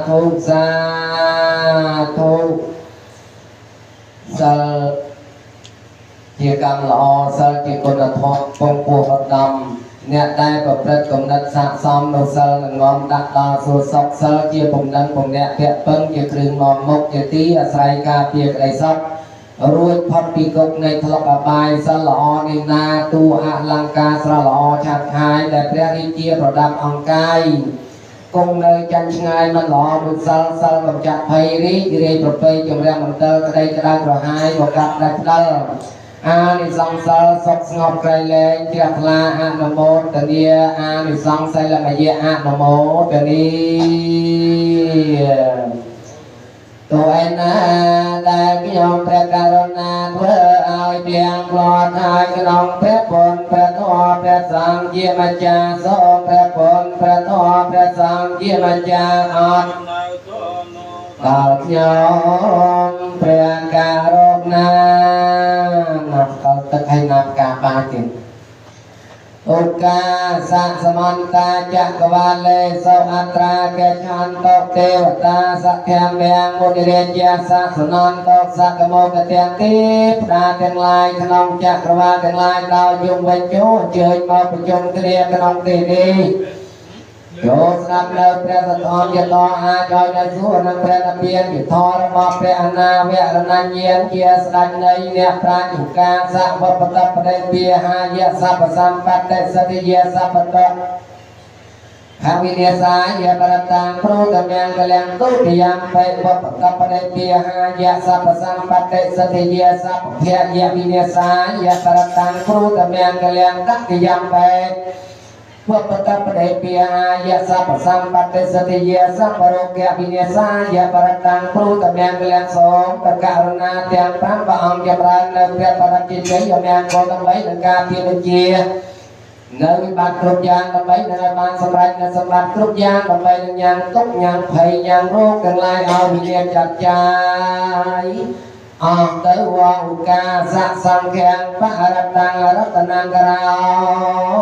ธุសិលជាកម្មល្អសិលជាគុណធម៌ពងពោះឧត្តមអ្នកដែលប្រព្រឹត្តគំនិតស័ក្តិសមនៅសិលនឹងនាំដាក់ដល់សួគ៌សុខសិលជាពំនឹងពំនាក់ពាក់ពឹងជាគ្រឿងនាំមុខជាទីអាស្រ័យការពារក្តីសុខរួចផុតពីគុកនៃធ្លុកអបាយសិលល្អនេះណាទូអលង្ការស្រស់ល្អឆាប់ឆាយដែលព្រះរាជាប្រដាប់អង្គកាយគង់នៅចាញ់ឆ្ងាយមិនល្អមួយសិលសិលកំចាត់ភ័យរីករាយប្រពៃជំរះមន្ទិលក្តីក្តៅក្រហាយមកកាត់ដាច់ផ្ដិលអានិសង្សលសុខស្ងប់ក្រៃលែងជ្រះថ្លាអនុមោទនាអានិសង្សសិលមយៈអនុមោទនីតើឯណាដែលខ្ញុំព្រះករុណាធ្វើឲ្យទាំងផ្លត់ហើយក្នុងព្រះពុទ្ធព្រះធម៌ព្រះសង្ឃជាម្ចាស់សូមព្រះពុទ្ធព្រះធម៌ព្រះសង្ឃជាម្ចាស់អត់ដល់ខ្ញុំព្រះករុណាណាប់ដល់ទឹកឲ្យណាប់ការបាទៀតឧកាសៈសមន្តាចក្រវាលេសោអត្រាកេឆន្តោទេវតាសក្ខមយ៉ាងមុនិរាជាសៈសនន្តោសកមោកទាំងទីផ្ដាទាំងឡាយក្នុងចក្រវាលទាំងឡាយដោយយំវិញចូលអញ្ជើញមកប្រជុំគ្នាក្នុងទីនេះចូលស្ដាប់នៅព្រះសទ្ធំយតអាចឲ្យនៅសួរនឹងព្រះនិព្វានវិធររបស់ព្រះអនាវរណញ្ញាណជាស្ដេចនៃអ្នកប្រាជ្ញឧកាសៈវបតបដិពាហាយៈសព្វសម្បត្តិសតិយៈសព្វតៈអវិនិសាយបរតាំព្រោតមាំងកលាំងទុតិយំបេវបតបដិពាហាយៈសព្វសម្បត្តិសតិយៈសព្វភយៈវិនិសាយបរតាំព្រោតមាំងកលាំងតតិយំបេវបតបដិពាហាយៈសព្វសម្បត្តិសតិយៈសព្វរោគៈវិនិសាយបរតាំព្រោតមាំងកលាំងសូមព្រះករុណាទាំង5ព្រះអង្គចម្រើននៅព្រះបរិជ័យអំណាចគោលដើម្បីនឹងការពារវិជានៅវិបត្តិគ្រប់យ៉ាងដើម្បីនឹងឲ្យបានសម្រេចនៅសម្បត្តិគ្រប់យ៉ាងដើម្បីនឹងញ៉ាំទុកញ៉ាំភ័យញ៉ាំរោគទាំងឡាយឲ្យវិញ្ញាណចាត់ចាយអស់ទៅវងឧកាសៈសង្ឃាំបរតាំងរតនាករោ